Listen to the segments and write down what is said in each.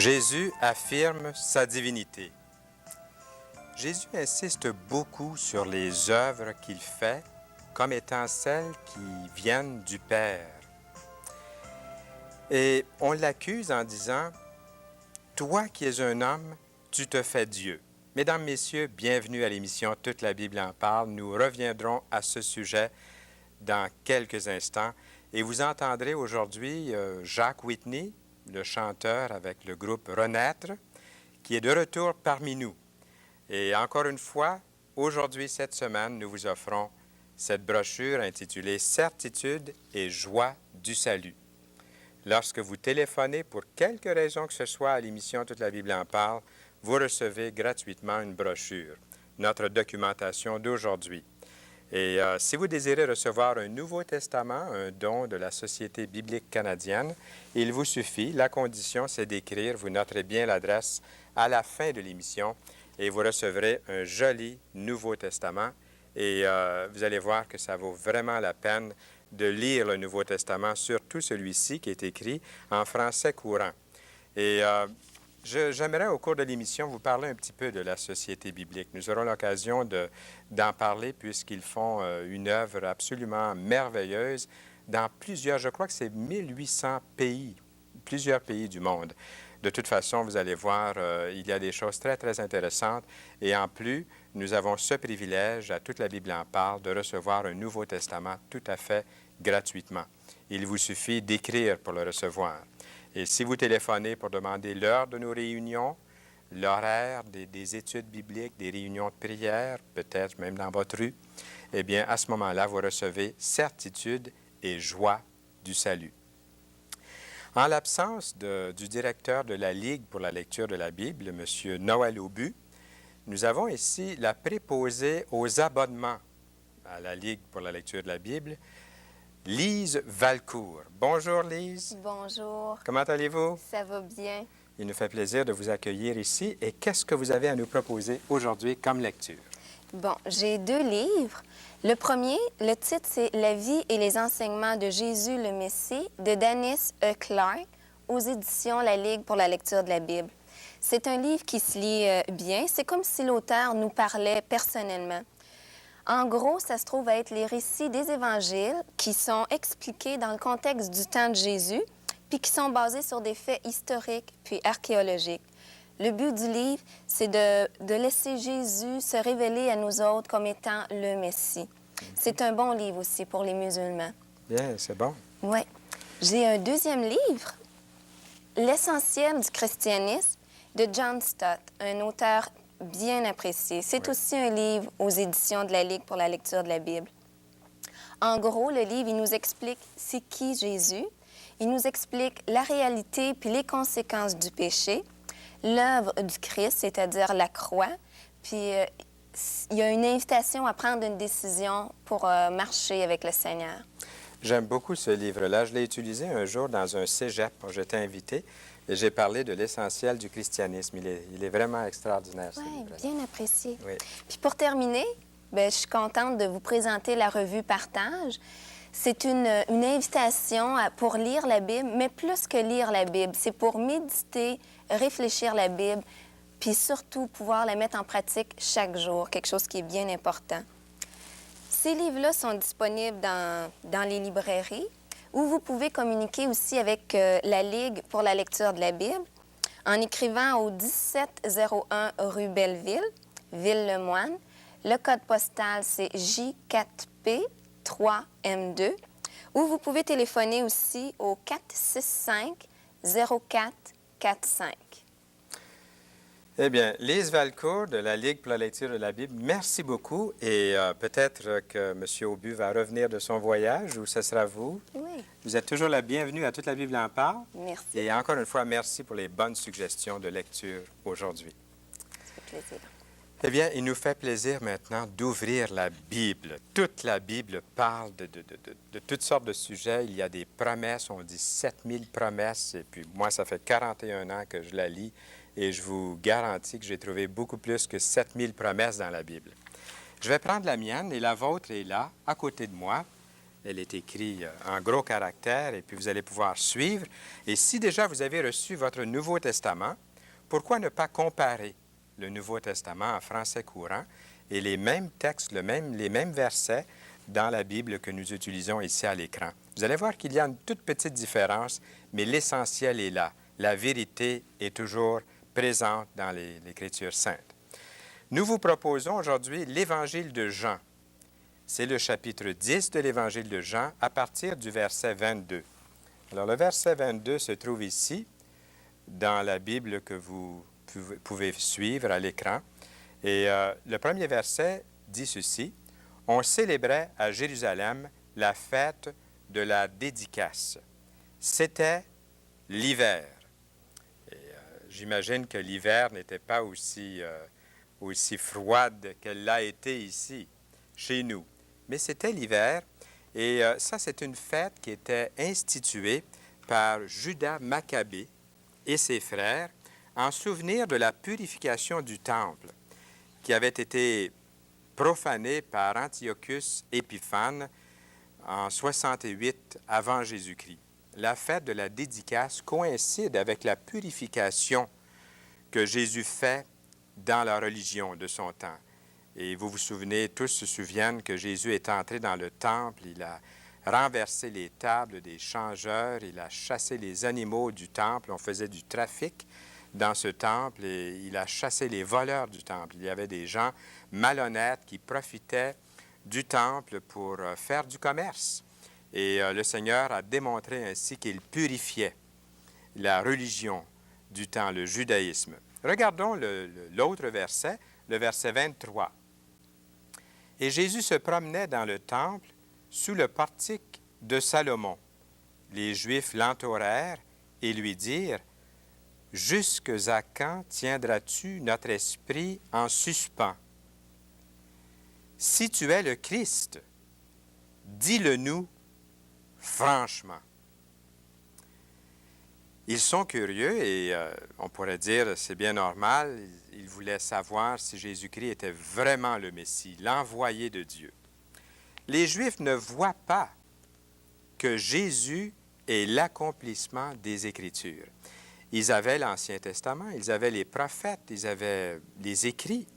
Jésus affirme sa divinité. Jésus insiste beaucoup sur les œuvres qu'il fait comme étant celles qui viennent du Père. Et on l'accuse en disant « Toi qui es un homme, tu te fais Dieu ». Mesdames, Messieurs, bienvenue à l'émission Toute la Bible en parle. Nous reviendrons à ce sujet dans quelques instants. Et vous entendrez aujourd'hui Jacques Whitney, le chanteur avec le groupe Renaître, qui est de retour parmi nous. Et encore une fois, aujourd'hui, cette semaine, nous vous offrons cette brochure intitulée « Certitude et joie du salut ». Lorsque vous téléphonez pour quelque raison que ce soit à l'émission Toute la Bible en parle, vous recevez gratuitement une brochure, notre documentation d'aujourd'hui. Et si vous désirez recevoir un Nouveau Testament, un don de la Société biblique canadienne, il vous suffit, la condition c'est d'écrire, vous noterez bien l'adresse à la fin de l'émission et vous recevrez un joli Nouveau Testament. Et vous allez voir que ça vaut vraiment la peine de lire le Nouveau Testament, surtout celui-ci qui est écrit en français courant. Et j'aimerais, au cours de l'émission, vous parler un petit peu de la Société biblique. Nous aurons l'occasion d'en parler puisqu'ils font une œuvre absolument merveilleuse dans plusieurs, je crois que c'est 1800 pays, plusieurs pays du monde. De toute façon, vous allez voir, il y a des choses très, très intéressantes. Et en plus, nous avons ce privilège, à Toute la Bible en parle, de recevoir un Nouveau Testament tout à fait gratuitement. Il vous suffit d'écrire pour le recevoir. Et si vous téléphonez pour demander l'heure de nos réunions, l'horaire des études bibliques, des réunions de prière, peut-être même dans votre rue, eh bien, à ce moment-là, vous recevez certitude et joie du salut. En l'absence du directeur de la Ligue pour la lecture de la Bible, M. Noël Aubu, nous avons ici la préposée aux abonnements à la Ligue pour la lecture de la Bible, Lise Valcourt. Bonjour, Lise. Bonjour. Comment allez-vous? Ça va bien. Il nous fait plaisir de vous accueillir ici. Et qu'est-ce que vous avez à nous proposer aujourd'hui comme lecture? Bon, j'ai 2 livres. Le premier, le titre, c'est « La vie et les enseignements de Jésus le Messie » de Dennis E. Clark, aux éditions La Ligue pour la lecture de la Bible. C'est un livre qui se lit bien. C'est comme si l'auteur nous parlait personnellement. En gros, ça se trouve à être les récits des évangiles qui sont expliqués dans le contexte du temps de Jésus, puis qui sont basés sur des faits historiques puis archéologiques. Le but du livre, c'est de laisser Jésus se révéler à nous autres comme étant le Messie. C'est un bon livre aussi pour les musulmans. Bien, c'est bon. Oui. J'ai un deuxième livre, L'essentiel du christianisme, de John Stott, un auteur bien apprécié. C'est aussi un livre aux éditions de la Ligue pour la lecture de la Bible. En gros, le livre, il nous explique c'est qui Jésus. Il nous explique la réalité puis les conséquences du péché, l'œuvre du Christ, c'est-à-dire la croix. Puis il y a une invitation à prendre une décision pour marcher avec le Seigneur. J'aime beaucoup ce livre-là. Je l'ai utilisé un jour dans un cégep. J'étais invité et j'ai parlé de l'essentiel du christianisme. Il est vraiment extraordinaire, ce livre-là. Oui, bien apprécié. Oui. Puis pour terminer, bien, je suis contente de vous présenter la revue Partage. C'est une invitation pour lire la Bible, mais plus que lire la Bible, c'est pour méditer, réfléchir la Bible, puis surtout pouvoir la mettre en pratique chaque jour, quelque chose qui est bien important. Ces livres-là sont disponibles dans les librairies, où vous pouvez communiquer aussi avec la Ligue pour la lecture de la Bible en écrivant au 1701 rue Belleville, Ville-le-Moine. Le code postal, c'est J4P3M2. Ou vous pouvez téléphoner aussi au 465-0445. Eh bien, Lise Valcourt de la Ligue pour la lecture de la Bible, merci beaucoup. Et peut-être que M. Aubu va revenir de son voyage ou ce sera vous. Oui. Vous êtes toujours la bienvenue à Toute la Bible en parle. Merci. Et encore une fois, merci pour les bonnes suggestions de lecture aujourd'hui. Ça fait plaisir. Eh bien, il nous fait plaisir maintenant d'ouvrir la Bible. Toute la Bible parle de toutes sortes de sujets. Il y a des promesses, on dit 7000 promesses. Et puis moi, ça fait 41 ans que je la lis. Et je vous garantis que j'ai trouvé beaucoup plus que 7000 promesses dans la Bible. Je vais prendre la mienne et la vôtre est là, à côté de moi. Elle est écrite en gros caractères et puis vous allez pouvoir suivre. Et si déjà vous avez reçu votre Nouveau Testament, pourquoi ne pas comparer le Nouveau Testament en français courant et les mêmes textes, les mêmes versets dans la Bible que nous utilisons ici à l'écran? Vous allez voir qu'il y a une toute petite différence, mais l'essentiel est là. La vérité est toujours présente dans l'Écriture sainte. Nous vous proposons aujourd'hui l'Évangile de Jean. C'est le chapitre 10 de l'Évangile de Jean à partir du verset 22. Alors, le verset 22 se trouve ici, dans la Bible que vous pouvez suivre à l'écran. Et le premier verset dit ceci: « On célébrait à Jérusalem la fête de la dédicace. C'était l'hiver. » Et j'imagine que l'hiver n'était pas aussi froide qu'elle l'a été ici, chez nous. Mais c'était l'hiver, et ça, c'est une fête qui était instituée par Judas Maccabée et ses frères en souvenir de la purification du temple qui avait été profané par Antiochus Épiphane en 68 avant Jésus-Christ. La fête de la dédicace coïncide avec la purification que Jésus fait dans la religion de son temps. Et vous vous souvenez, tous se souviennent que Jésus est entré dans le temple, il a renversé les tables des changeurs, il a chassé les animaux du temple, on faisait du trafic dans ce temple et il a chassé les voleurs du temple. Il y avait des gens malhonnêtes qui profitaient du temple pour faire du commerce. Et le Seigneur a démontré ainsi qu'il purifiait la religion du temps, le judaïsme. Regardons l'autre verset, le verset 23. « Et Jésus se promenait dans le temple sous le portique de Salomon. Les Juifs l'entourèrent et lui dirent: « Jusque à quand tiendras-tu notre esprit en suspens? Si tu es le Christ, dis-le-nous franchement. » Ils sont curieux et on pourrait dire c'est bien normal. Ils voulaient savoir si Jésus-Christ était vraiment le Messie, l'envoyé de Dieu. Les Juifs ne voient pas que Jésus est l'accomplissement des Écritures. Ils avaient l'Ancien Testament, ils avaient les prophètes, ils avaient les écrits.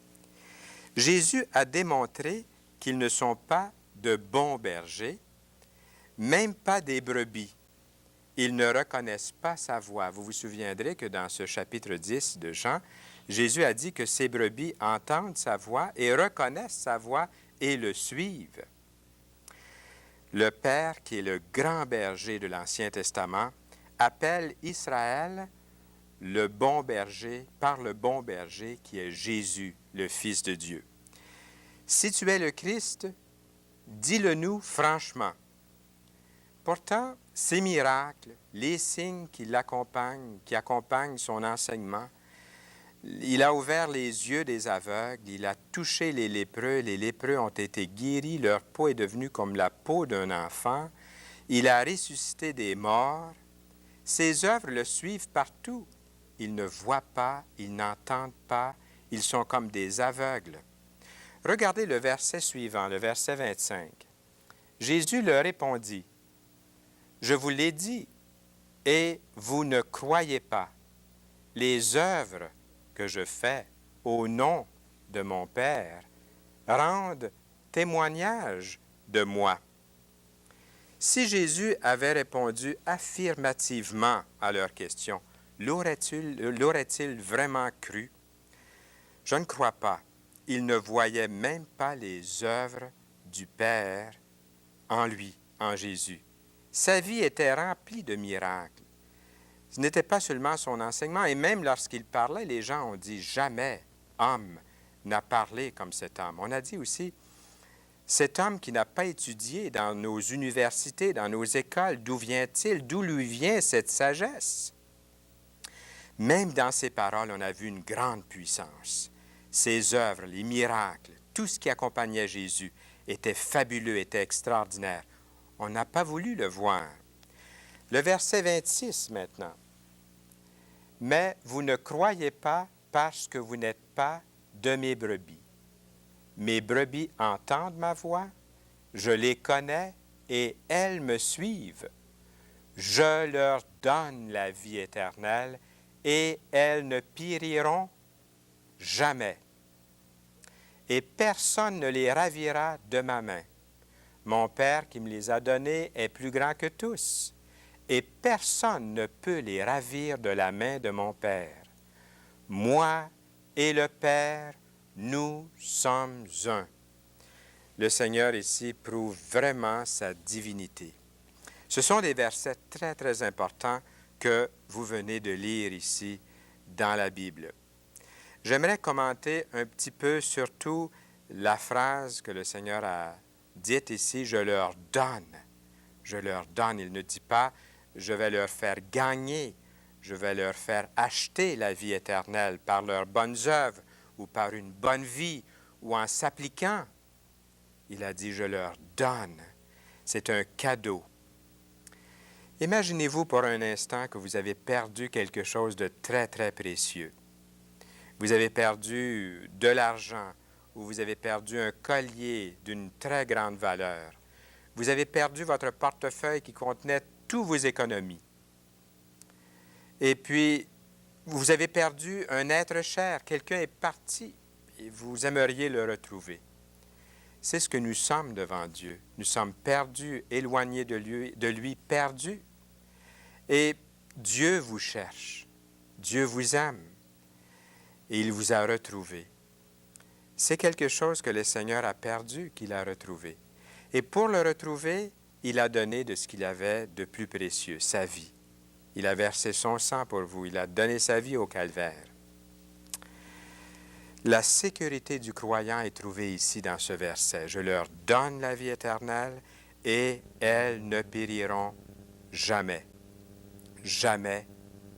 Jésus a démontré qu'ils ne sont pas de bons bergers, même pas des brebis. Ils ne reconnaissent pas sa voix. Vous vous souviendrez que dans ce chapitre 10 de Jean, Jésus a dit que ses brebis entendent sa voix et reconnaissent sa voix et le suivent. Le Père, qui est le grand berger de l'Ancien Testament, appelle Israël le bon berger par le bon berger qui est Jésus, le Fils de Dieu. Si tu es le Christ, dis-le-nous franchement. Pourtant, ces miracles, les signes qui l'accompagnent, qui accompagnent son enseignement, il a ouvert les yeux des aveugles, il a touché les lépreux ont été guéris, leur peau est devenue comme la peau d'un enfant, il a ressuscité des morts. Ses œuvres le suivent partout. Ils ne voient pas, ils n'entendent pas, ils sont comme des aveugles. Regardez le verset suivant, le verset 25. Jésus leur répondit: « Je vous l'ai dit, et vous ne croyez pas. Les œuvres que je fais au nom de mon Père rendent témoignage de moi. » Si Jésus avait répondu affirmativement à leurs questions, l'aurait-il vraiment cru? Je ne crois pas. Il ne voyait même pas les œuvres du Père en lui, en Jésus. Sa vie était remplie de miracles. Ce n'était pas seulement son enseignement, et même lorsqu'il parlait, les gens ont dit « Jamais homme n'a parlé comme cet homme ». On a dit aussi « Cet homme qui n'a pas étudié dans nos universités, dans nos écoles, d'où vient-il? D'où lui vient cette sagesse? » Même dans ses paroles, on a vu une grande puissance. Ses œuvres, les miracles, tout ce qui accompagnait Jésus était fabuleux, était extraordinaire. On n'a pas voulu le voir. Le verset 26 maintenant. « Mais vous ne croyez pas parce que vous n'êtes pas de mes brebis. Mes brebis entendent ma voix, je les connais et elles me suivent. Je leur donne la vie éternelle et elles ne périront jamais. Et personne ne les ravira de ma main. Mon Père qui me les a donnés est plus grand que tous, et personne ne peut les ravir de la main de mon Père. Moi et le Père, nous sommes un. Le Seigneur ici prouve vraiment sa divinité. Ce sont des versets très, très importants que vous venez de lire ici dans la Bible. J'aimerais commenter un petit peu surtout la phrase que le Seigneur a dite ici, « Je leur donne ». Je leur donne. Il ne dit pas « Je vais leur faire gagner ». Je vais leur faire acheter la vie éternelle par leurs bonnes œuvres ou par une bonne vie ou en s'appliquant. Il a dit « Je leur donne ». C'est un cadeau. Imaginez-vous pour un instant que vous avez perdu quelque chose de très, très précieux. Vous avez perdu de l'argent ou vous avez perdu un collier d'une très grande valeur. Vous avez perdu votre portefeuille qui contenait toutes vos économies. Et puis, vous avez perdu un être cher. Quelqu'un est parti et vous aimeriez le retrouver. C'est ce que nous sommes devant Dieu. Nous sommes perdus, éloignés de lui, perdus. Et Dieu vous cherche. Dieu vous aime. Et il vous a retrouvé. C'est quelque chose que le Seigneur a perdu, qu'il a retrouvé. Et pour le retrouver, il a donné de ce qu'il avait de plus précieux, sa vie. Il a versé son sang pour vous. Il a donné sa vie au calvaire. La sécurité du croyant est trouvée ici dans ce verset. Je leur donne la vie éternelle et elles ne périront jamais. Jamais,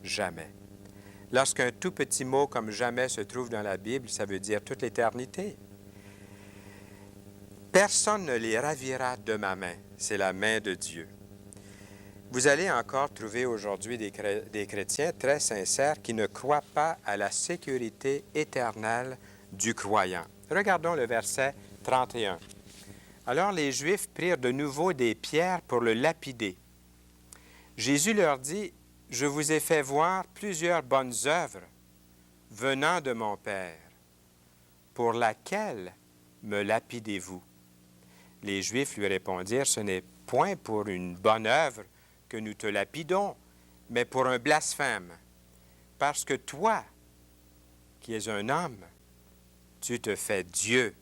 jamais. Lorsqu'un tout petit mot comme « jamais » se trouve dans la Bible, ça veut dire toute l'éternité. Personne ne les ravira de ma main. C'est la main de Dieu. Vous allez encore trouver aujourd'hui des chrétiens très sincères qui ne croient pas à la sécurité éternelle du croyant. Regardons le verset 31. Alors les Juifs prirent de nouveau des pierres pour le lapider. Jésus leur dit, « Je vous ai fait voir plusieurs bonnes œuvres venant de mon Père. Pour laquelle me lapidez-vous? » Les Juifs lui répondirent, « Ce n'est point pour une bonne œuvre que nous te lapidons, mais pour un blasphème. Parce que toi, qui es un homme, tu te fais Dieu.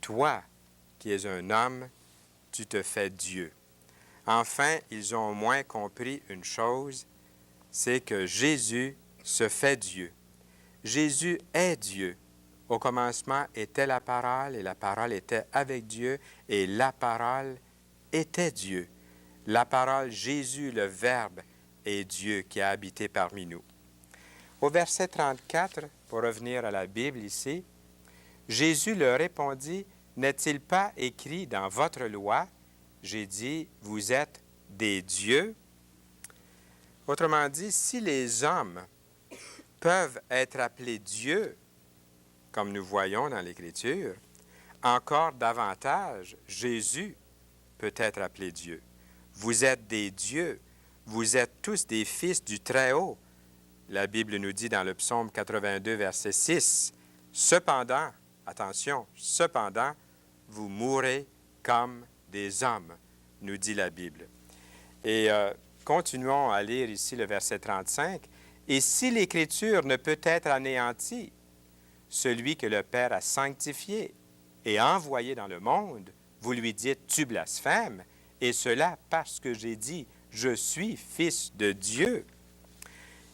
Toi, qui es un homme, tu te fais Dieu. » Enfin, ils ont au moins compris une chose, c'est que Jésus se fait Dieu. Jésus est Dieu. Au commencement était la parole, et la parole était avec Dieu, et la parole était Dieu. La parole, Jésus, le Verbe, est Dieu qui a habité parmi nous. Au verset 34, pour revenir à la Bible ici, Jésus leur répondit, « N'est-il pas écrit dans votre loi, j'ai dit, vous êtes des dieux? » Autrement dit, si les hommes peuvent être appelés dieux, comme nous voyons dans l'Écriture, encore davantage, Jésus peut être appelé Dieu. Vous êtes des dieux, vous êtes tous des fils du Très-Haut. La Bible nous dit dans le psaume 82, verset 6, « Cependant, attention, cependant, vous mourrez comme des hommes, nous dit la Bible. » Et continuons à lire ici le verset 35. « Et si l'Écriture ne peut être anéantie, celui que le Père a sanctifié et envoyé dans le monde, vous lui dites, tu blasphèmes, et cela parce que j'ai dit, je suis fils de Dieu. »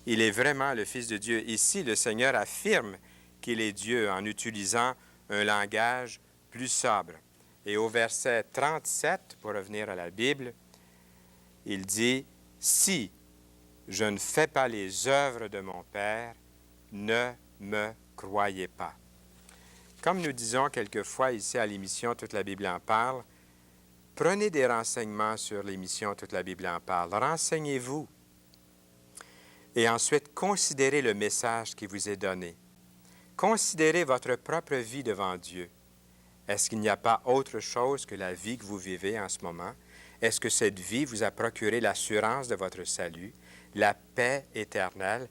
Il est vraiment le Fils de Dieu. Ici, le Seigneur affirme qu'il est Dieu en utilisant un langage plus sobre. Et au verset 37, pour revenir à la Bible, il dit, « Si je ne fais pas les œuvres de mon Père, ne me croyez pas. » Comme nous disons quelquefois ici à l'émission Toute la Bible en parle, prenez des renseignements sur l'émission Toute la Bible en parle. Renseignez-vous. Et ensuite, considérez le message qui vous est donné. Considérez votre propre vie devant Dieu. Est-ce qu'il n'y a pas autre chose que la vie que vous vivez en ce moment? Est-ce que cette vie vous a procuré l'assurance de votre salut, la paix éternelle?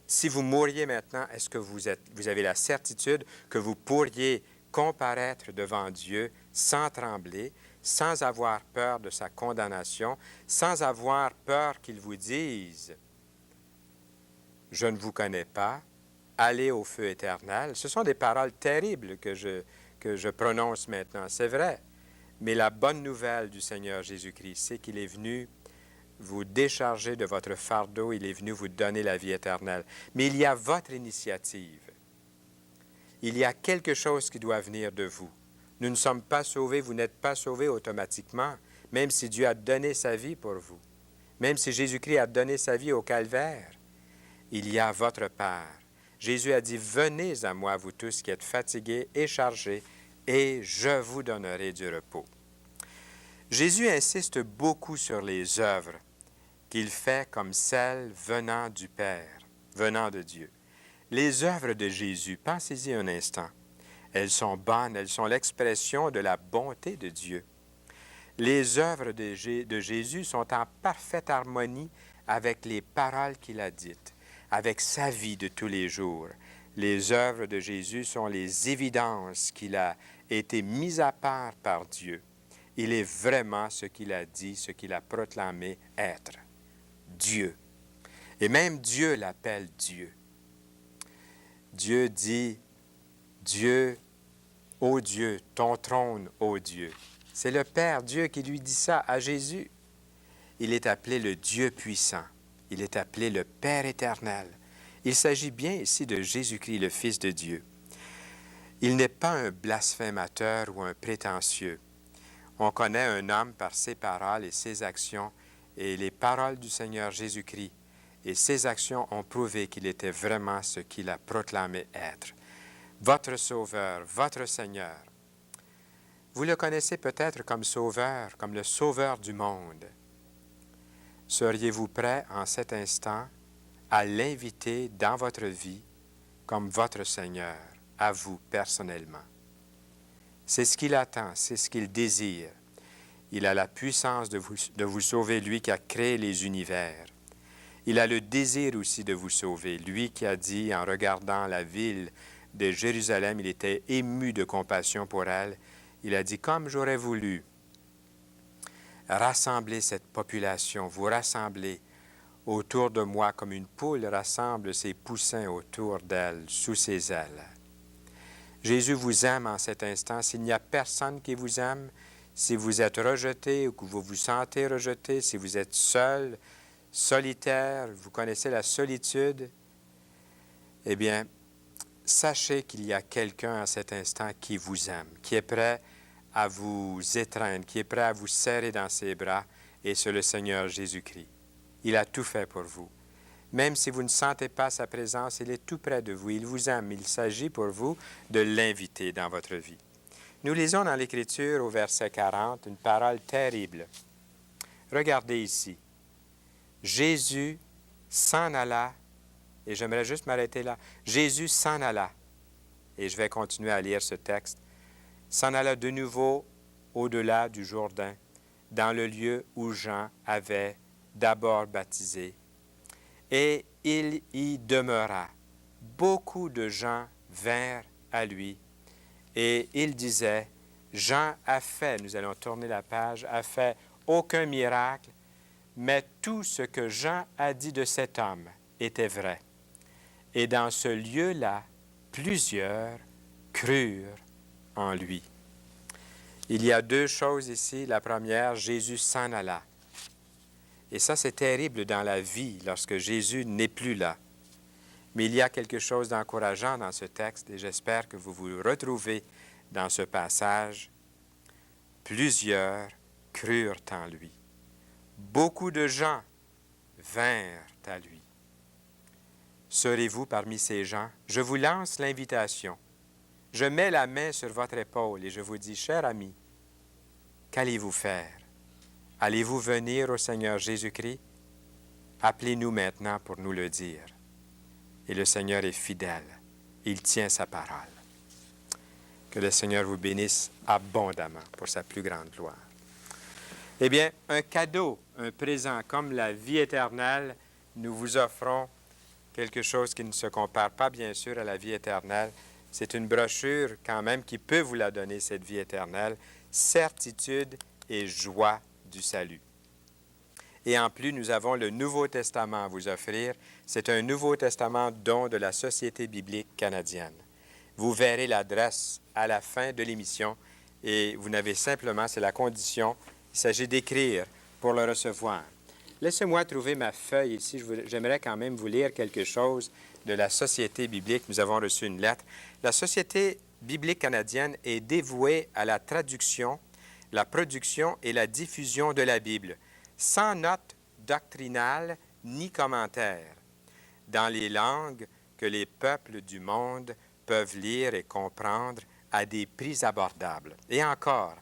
Si vous mouriez maintenant, est-ce que vous avez la certitude que vous pourriez comparaître devant Dieu sans trembler, sans avoir peur de sa condamnation, sans avoir peur qu'il vous dise « Je ne vous connais pas, allez au feu éternel ». Ce sont des paroles terribles que je prononce maintenant, c'est vrai. Mais la bonne nouvelle du Seigneur Jésus-Christ, c'est qu'il est venu vous décharger de votre fardeau, il est venu vous donner la vie éternelle. Mais il y a votre initiative. Il y a quelque chose qui doit venir de vous. Nous ne sommes pas sauvés, vous n'êtes pas sauvés automatiquement, même si Dieu a donné sa vie pour vous, même si Jésus-Christ a donné sa vie au calvaire. Il y a votre part. Jésus a dit, « Venez à moi, vous tous qui êtes fatigués et chargés, et je vous donnerai du repos. » Jésus insiste beaucoup sur les œuvres qu'il fait comme celles venant du Père, venant de Dieu. Les œuvres de Jésus, pensez-y un instant, elles sont bonnes, elles sont l'expression de la bonté de Dieu. Les œuvres de Jésus sont en parfaite harmonie avec les paroles qu'il a dites, avec sa vie de tous les jours. Les œuvres de Jésus sont les évidences qu'il a été mis à part par Dieu. Il est vraiment ce qu'il a dit, ce qu'il a proclamé être. Dieu. Et même Dieu l'appelle Dieu. Dieu dit, Dieu, ô Dieu, ton trône, ô Dieu. C'est le Père Dieu qui lui dit ça à Jésus. Il est appelé le Dieu puissant. Il est appelé le Père éternel. Il s'agit bien ici de Jésus-Christ, le Fils de Dieu. Il n'est pas un blasphémateur ou un prétentieux. On connaît un homme par ses paroles et ses actions, et les paroles du Seigneur Jésus-Christ et ses actions ont prouvé qu'il était vraiment ce qu'il a proclamé être. Votre Sauveur, votre Seigneur. Vous le connaissez peut-être comme Sauveur, comme le Sauveur du monde. Seriez-vous prêt en cet instant à l'inviter dans votre vie comme votre Seigneur, à vous personnellement? C'est ce qu'il attend, c'est ce qu'il désire. Il a la puissance de vous sauver, lui qui a créé les univers. Il a le désir aussi de vous sauver, lui qui a dit, en regardant la ville de Jérusalem, il était ému de compassion pour elle. Il a dit, comme j'aurais voulu rassembler cette population, vous rassembler autour de moi comme une poule rassemble ses poussins autour d'elle, sous ses ailes. Jésus vous aime en cet instant. S'il n'y a personne qui vous aime, si vous êtes rejeté ou que vous vous sentez rejeté, si vous êtes seul, solitaire, vous connaissez la solitude, eh bien, sachez qu'il y a quelqu'un à cet instant qui vous aime, qui est prêt à vous étreindre, qui est prêt à vous serrer dans ses bras, et c'est le Seigneur Jésus-Christ. Il a tout fait pour vous. Même si vous ne sentez pas sa présence, il est tout près de vous. Il vous aime. Il s'agit pour vous de l'inviter dans votre vie. Nous lisons dans l'Écriture, au verset 40, une parole terrible. Regardez ici. Jésus s'en alla, et j'aimerais juste m'arrêter là. Jésus s'en alla, et je vais continuer à lire ce texte, s'en alla de nouveau au-delà du Jourdain, dans le lieu où Jean avait d'abord baptisé, et il y demeura. Beaucoup de gens vinrent à lui, et il disait, Jean a fait, nous allons tourner la page, a fait aucun miracle, mais tout ce que Jean a dit de cet homme était vrai. Et dans ce lieu-là, plusieurs crurent en lui. Il y a deux choses ici. La première, Jésus s'en alla. Et ça, c'est terrible dans la vie lorsque Jésus n'est plus là. Mais il y a quelque chose d'encourageant dans ce texte et j'espère que vous vous retrouvez dans ce passage. Plusieurs crurent en lui. Beaucoup de gens vinrent à lui. Serez-vous parmi ces gens? Je vous lance l'invitation. Je mets la main sur votre épaule et je vous dis, cher ami, qu'allez-vous faire? Allez-vous venir au Seigneur Jésus-Christ? Appelez-nous maintenant pour nous le dire. Et le Seigneur est fidèle. Il tient sa parole. Que le Seigneur vous bénisse abondamment pour sa plus grande gloire. Eh bien, un cadeau, un présent comme la vie éternelle, nous vous offrons quelque chose qui ne se compare pas, bien sûr, à la vie éternelle. C'est une brochure, quand même, qui peut vous la donner, cette vie éternelle. Certitude et joie du salut. Et en plus, nous avons le Nouveau Testament à vous offrir. C'est un Nouveau Testament don de la Société biblique canadienne. Vous verrez l'adresse à la fin de l'émission et vous n'avez simplement, c'est la condition, il s'agit d'écrire pour le recevoir. Laissez-moi trouver ma feuille ici. J'aimerais quand même vous lire quelque chose de la Société biblique. Nous avons reçu une lettre. La Société biblique canadienne est dévouée à la traduction, la production et la diffusion de la Bible, sans notes doctrinales ni commentaires, dans les langues que les peuples du monde peuvent lire et comprendre à des prix abordables. Et encore,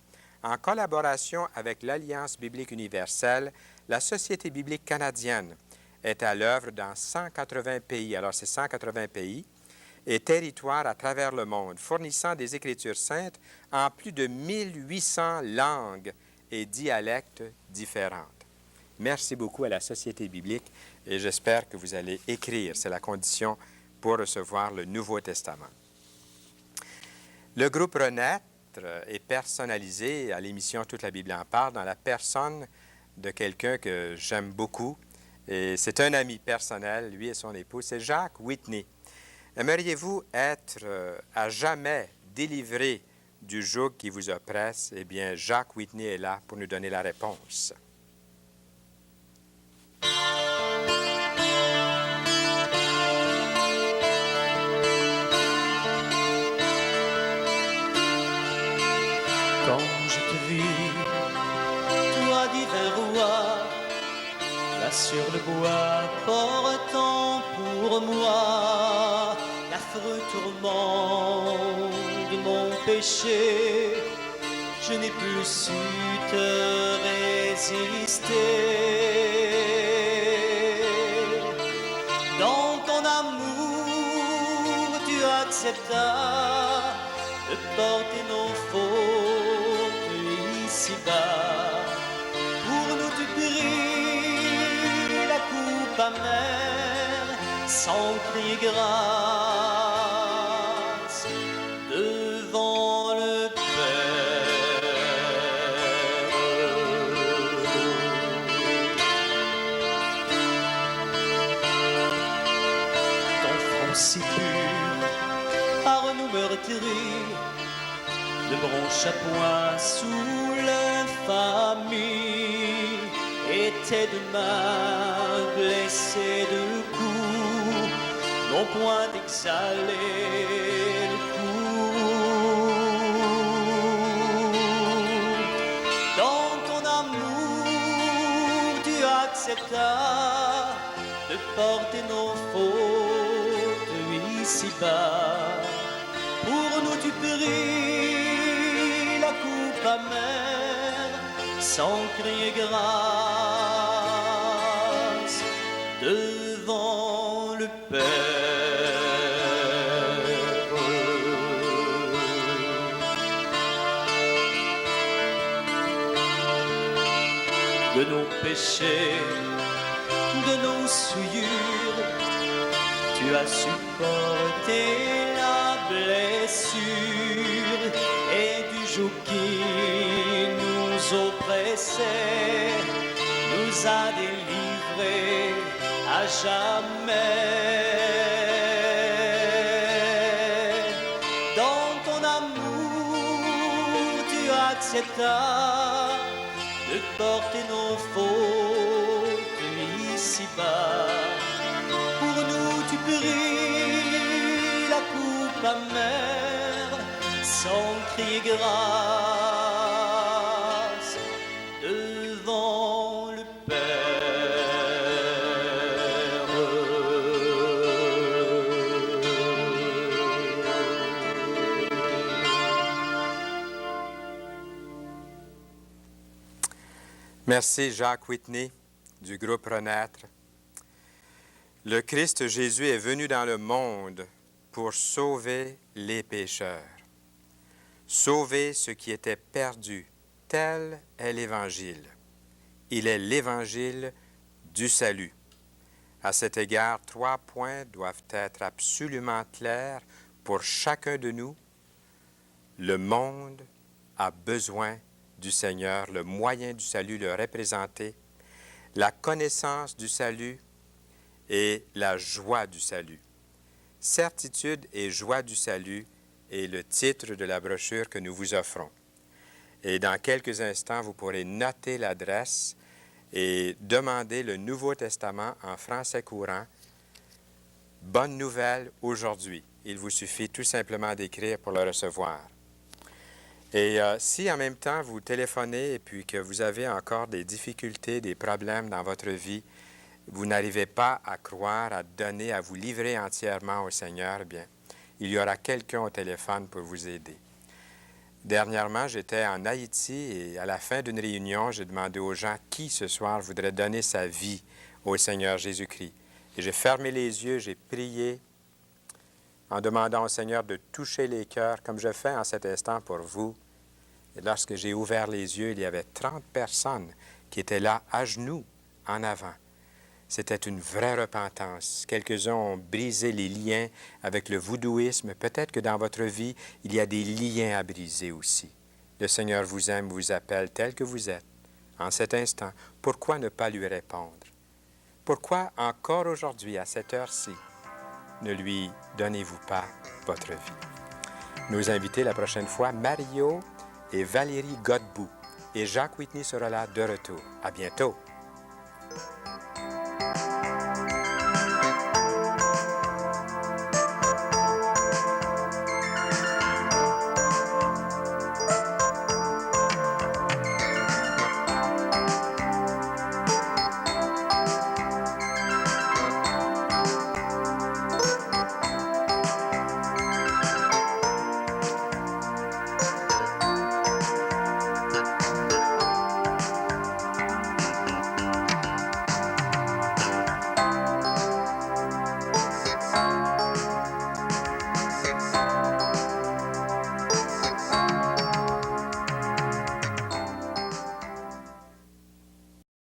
en collaboration avec l'Alliance biblique universelle, la Société biblique canadienne est à l'œuvre dans 180 pays, alors c'est 180 pays, et territoires à travers le monde, fournissant des Écritures saintes en plus de 1800 langues et dialectes différentes. Merci beaucoup à la Société biblique et j'espère que vous allez écrire. C'est la condition pour recevoir le Nouveau Testament. Le groupe Renaître est personnalisé à l'émission Toute la Bible en parle dans la personne de quelqu'un que j'aime beaucoup. Et c'est un ami personnel, lui et son épouse, c'est Jacques Whitney. Aimeriez-vous être à jamais délivré du joug qui vous oppresse? Eh bien, Jacques Whitney est là pour nous donner la réponse. Quand je te vis, toi divin roi, là sur le bois, portant pour moi l'affreux tourment de mon péché, je n'ai plus su te résister. Dans ton amour, tu acceptas de porter nos fautes ici-bas. Pour nous tu pris la coupe amère, sans crier grâce devant le Père. Ton front si pur par nous meurtrir, de bronche à point sous l'infamie, et tes deux mains blessées de coups n'ont point exhalé le coup. Dans ton amour, tu acceptas de porter nos fautes ici-bas. Pour nous tu pris la coupe amère, sans crier grâce devant le Père. De nos péchés, de nos souillures, tu as supporté la blessure, et du joug qui nous oppressait, nous a délivrés à jamais. Dans ton amour, tu acceptas de porter nos fautes ici-bas. Pour nous tu pris la coupe amère, sans crier grâce devant le Merci Jacques Whitney du groupe Renaître. Le Christ Jésus est venu dans le monde pour sauver les pécheurs. Sauver ce qui était perdu, tel est l'Évangile. Il est l'Évangile du salut. À cet égard, 3 points doivent être absolument clairs pour chacun de nous. Le monde a besoin du Seigneur, le moyen du salut le représenter, la connaissance du salut et la joie du salut. Certitude et joie du salut est le titre de la brochure que nous vous offrons. Et dans quelques instants, vous pourrez noter l'adresse et demander le Nouveau Testament en français courant. Bonne nouvelle aujourd'hui. Il vous suffit tout simplement d'écrire pour le recevoir. Et si en même temps vous téléphonez et puis que vous avez encore des difficultés, des problèmes dans votre vie, vous n'arrivez pas à croire, à donner, à vous livrer entièrement au Seigneur, bien, il y aura quelqu'un au téléphone pour vous aider. Dernièrement, j'étais en Haïti et à la fin d'une réunion, j'ai demandé aux gens qui ce soir voudrait donner sa vie au Seigneur Jésus-Christ. Et j'ai fermé les yeux, j'ai prié en demandant au Seigneur de toucher les cœurs, comme je fais en cet instant pour vous. Et lorsque j'ai ouvert les yeux, il y avait 30 personnes qui étaient là, à genoux, en avant. C'était une vraie repentance. Quelques-uns ont brisé les liens avec le voodooïsme. Peut-être que dans votre vie, il y a des liens à briser aussi. Le Seigneur vous aime, vous appelle tel que vous êtes. En cet instant, pourquoi ne pas lui répondre? Pourquoi encore aujourd'hui, à cette heure-ci, ne lui donnez-vous pas votre vie? Nos invités la prochaine fois, Mario et Valérie Godbout. Et Jacques Whitney sera là de retour. À bientôt!